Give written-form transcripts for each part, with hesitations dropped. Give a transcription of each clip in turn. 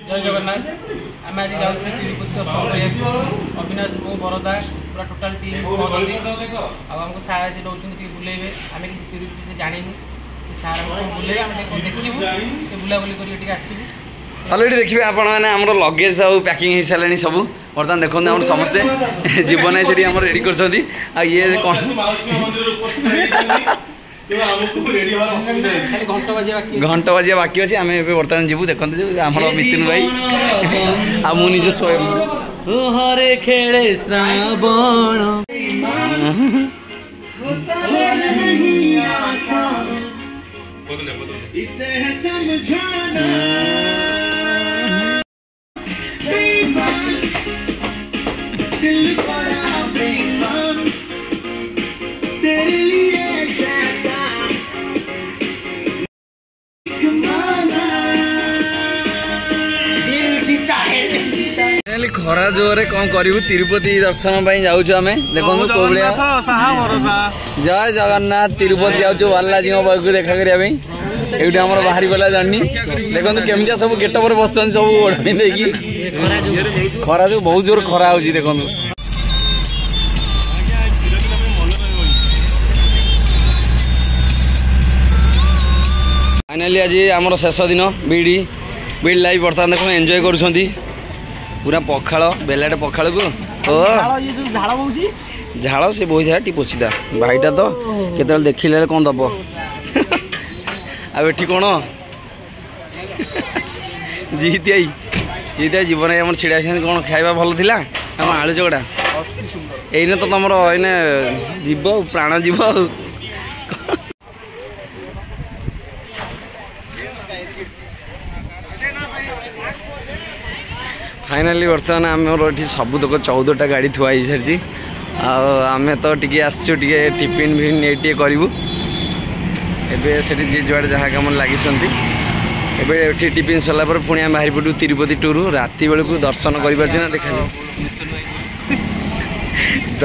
जय जगन्नाथ आम आज जाऊँ तिरुपति अविनाश मो बरदा पूरा टोटाल टीम आमको सार आज रोचे बुलेबे आम किसी तिरुपति से जानू सार बुले देखू बुलाबुली कर अलरेडी देखिए आपण मैंने आम लगेज सब पैकिंग हो सारे सब बर्तमान देखो आम समस्ते जीवन से रेडी कर ये कौन घंटा बजिया बाकी अच्छे आम बर्तमान जीवु देखते आम मिथुन भाई आ मु निज स्वयं तुहरे खेले श्रावण खरा जोरे कौन करू तिरुपति दर्शन जाऊँ आम देखो कौ जय जगन्नाथ तिरुपति जाऊँ बालाजी पाक देखा करने ये बाहरी गला जर्नी देखो केमिया सब गेटअप बस सब ओढ़ी देखी खरा जो बहुत जोर खरा हो देखो फाइनाली आज आम शेष दिन बीड़ी लाइफ बर्तमान देखो एंजॉय कर पूरा पखाड़ बेलाटे पखाड़ को झाड़ से बोही था टी पोछीदा भाईटा तो केते देखिले कौन दब आठी कौन जीतिया जीवन आम छिड़ा कौन खाଇବା भल थिला आम आलू चकड़ा एने तो तुम एने जीव प्राण जीव फाइनाली बर्तमान आमर ये सबुतक 14टा गाड़ी थुआ सारी आम तो टी आसचु टिफिन फिन ये करूँ एवं से जुआड़े जहाँ कम लगी टिफिन सरला पुणी आम बाहरी पड़ू तिरुपति टूर राति बेलू दर्शन कर देखा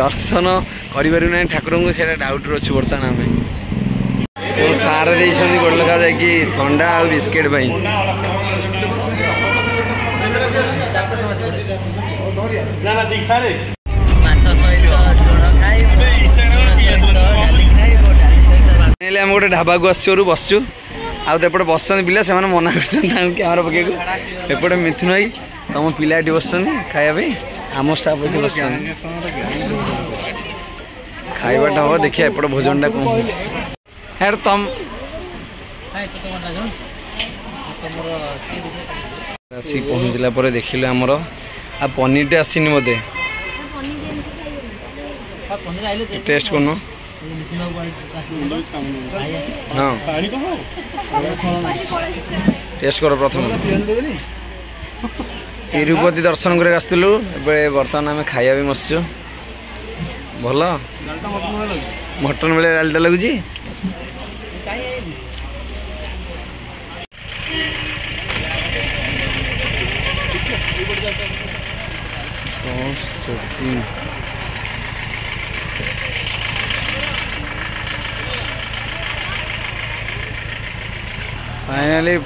दर्शन करना ठाकुर को सीटा डाउट अच्छे बर्तमान आम सार दे गोलका जा थंडा आ बिस्केट आम गोटे ढाबा को आसचु बसचु आउटे बसन पिला से मना कर कैमेरा पकड़ एपटे मिथुन भाई तुम पिला बस खाया आम स्टाफ ये बस खाइबाटा हम देखिए एपटे भोजन कौन है तुम आसी पहुँचला देखिले आमर आ पनीर आसनी मत टेस्ट कर हाँ टेस्ट कर प्रथम तिरुपति दर्शन कर आसलु बर्तमान आम खाया भी बसचु भल मटन बेले डालटा लगुच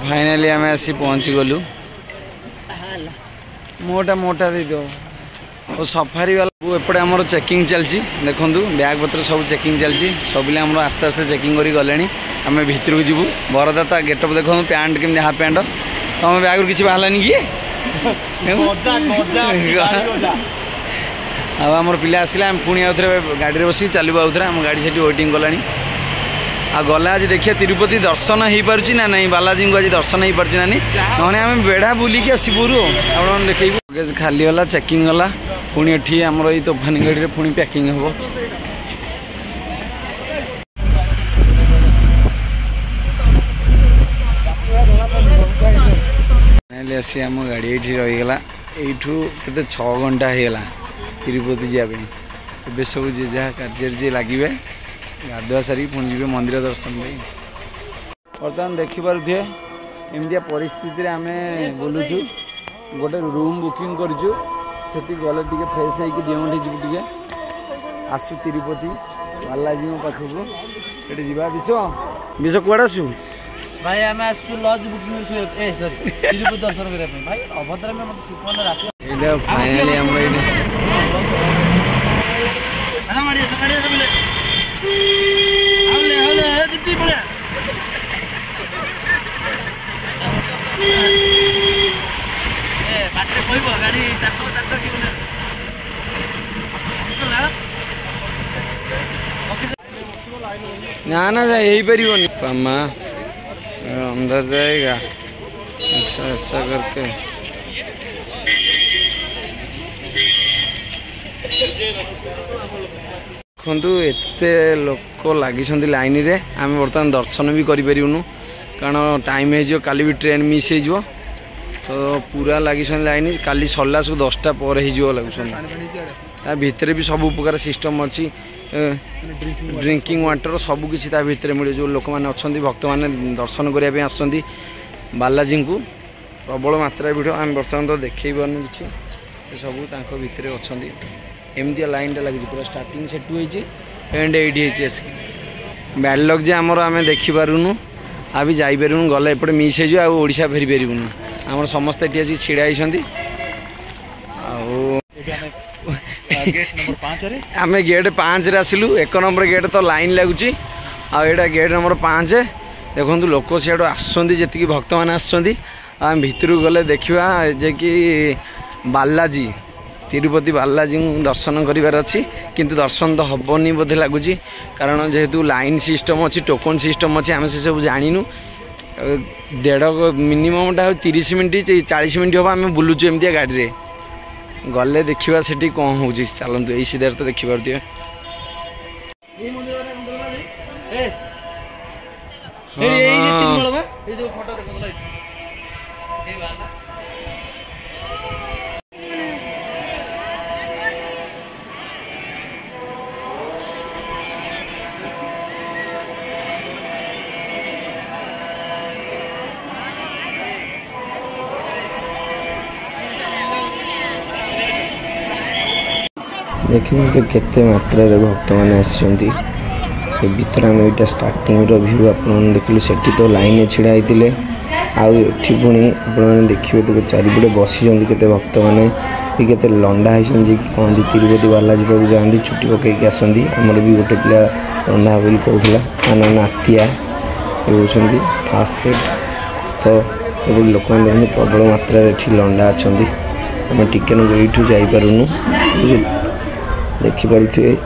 फाइनाली आम आसी पहुँची गलु मोटा मोटा दे दो और सफारी वाला एपटे आमर चेकिंग चलती देखु बैग पत्र सब चेकिंग चलती सब आम आस्ते आस्ते चेकिंग कर गले आम भितर को जीवु बरदा गेटअप देखो पैंट केमती हाफ पैंट तुम बैग किसी बाहर कि आमर पिला आसला पुणी आउ थे गाड़ी बस चलू आउ थे आम गाड़ी से वेटिंग कला गला आज देखिए तिरुपति दर्शन हो पार्ची ना नहीं बालाजी को आज दर्शन हो पार्ची ना ना आम बेढ़ा बुलिकी आसपुरु आप देखे लगेज खाली गला चेकिंग गला पुणी एठी आमर ये तोफानी गाड़ी में पुणी पैकिंग हम आसी आम गाड़ी ये रहीगला यू के 6 घंटा होगा तिरुपति जावाई ए सब जे जहाँ कार्य जे लगे गाधुआ सारी पुणी जी मंदिर दर्शन भाई बर्तमान देखिपे एमती परिस्थिति आम बुलूचु गोटे रूम बुकिंग करूँ गले टे फ्रेश होगी 2 घंटे जीव टे आसु तिरुपति बालाजी पाखक ये जा विश्व विश्व कौड़े आसु भाई आम आसु लज बुकिंग ए सॉरी तिरुपति दर्शन करने भाई अभद्र में मत सुपन रात ये फाइनली हम ये ana mari sakari sabile hale dipti pole बाटे कहब गाड़ी 400 कि ना ना यही पारिबनी पामा अंदर जाएगा ऐसा ऐसा करके देखु एत लोक लगी लाइन रे आम बर्तमान दर्शन भी करूँ कारण टाइम हो काली भी ट्रेन मिस हो तो पूरा लगी लाइन काली सरला सब 10टा पर लगुन भितर भी सब प्रकार सिस्टम अच्छी ड्रिंकिंग वाटर सबकि भितर मिले जो लोक मैंने अच्छा भक्त मैंने दर्शन करने आसती बालाजी को प्रबल मात्रा भिड़ आम बर्तमान तो देखे पार्न कि सब भितर अच्छा एमती लाइन लगी पूरा स्टार्टिंग से एंड एटी बैड लक जे आमर आम देखिपारूनु अभी जापरूँ गले एपटे मिस होशा फेरी पारूँ आम समस्त ये आसी छिड़ा आम गेट 5 आसिलु 1 नंबर गेट तो लाइन लगुच आटा गेट नंबर 5 देखो लोक सियाड़ आसती भक्त मैंने आम भितर गले देखा जे कि बालाजी तिरुपति बालाजी दर्शन करार अच्छी किंतु दर्शन तो हेनी बोधे लगुच कारण जेहेतु लाइन सिस्टम अच्छी टोकन सिस्टम अच्छी आम से सब जानू 1.5 मिनिममटा 30 मिनट 40 मिनट हम आम बुलूचु एमती गाड़ी रे गले देखा से कौन हो चलतु यही सीधार तो देखिपे देखिए तो केते मात्रा रे भक्त मैंने आसछंती भीतर आम यहाँ स्टार्टिंग व्यू आप देखिए सेठी तो लाइन छिड़ा होते आठी पुणी आपने देखिए तो चारिपटे बसी केते भक्त मैंने भी केते लंडा होती कहती तिरुपति बालाजी पाक जाती चुटी पकईक आसती आमर भी गोटे पिला लंडा बोली कहला ना नातिया होती फास्ट तो ये लोक मैंने प्रबल मात्रा लंडा अच्छा आम टिके यूँ जापारूँ देखिपे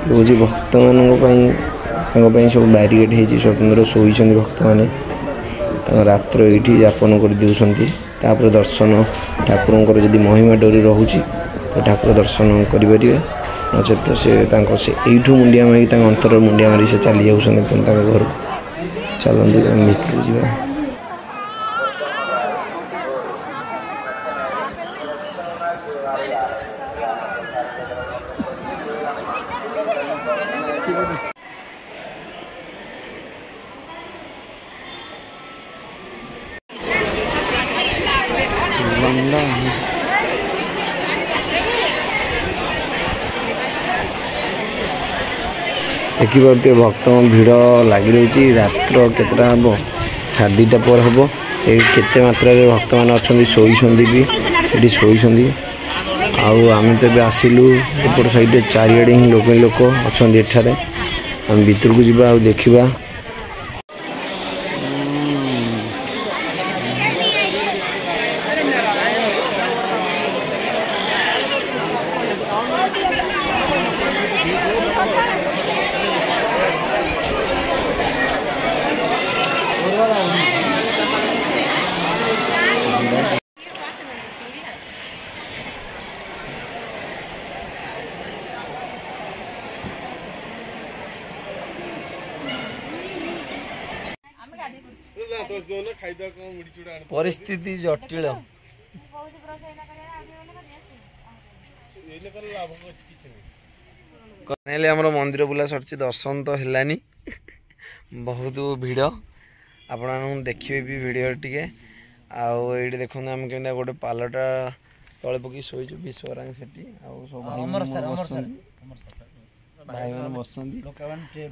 हूँ भक्त मानी सब बैरिकेड हो स्वतंत्र शोई भक्त मैंने रात्र ये यापन कर दूसरी दर्शन ठाकुर जदि महिमा डोरी रोचे तो ठाकुर दर्शन करेंगे नचेत तो से यू मुंडिया मारिक अंतर मुंडिया मारी से चली जाऊँ घर चलती भर को जा देखिए भक्त भिड़ लगी रही रात्र केतटा हम 2:30 पर हम ये मात्रा भक्त मैंने अच्छा शोई भी शोई आम तो आसिलु एपट साइड चारिड़े ही लोक अच्छा एठारे आम भीतर को जा देखा परिस्थिति जटिल कनेले हमर मंदिर बुला सरची दर्शन तो हेलानी बहुत भीड़ आपण देखिए भी वीडियो टिके आउ देखो आम केमी गोटे पालटा तले पकई शोचु विश्वरांग से भाई मैंने बसंती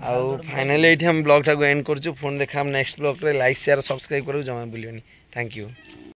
आउ फाइनली ये हम ब्लॉग टाक एंड करछु फोन देखा नेक्स्ट ब्लॉग रे लाइक शेयर सब्सक्राइब करू जमा भूलियोनी थैंक यू।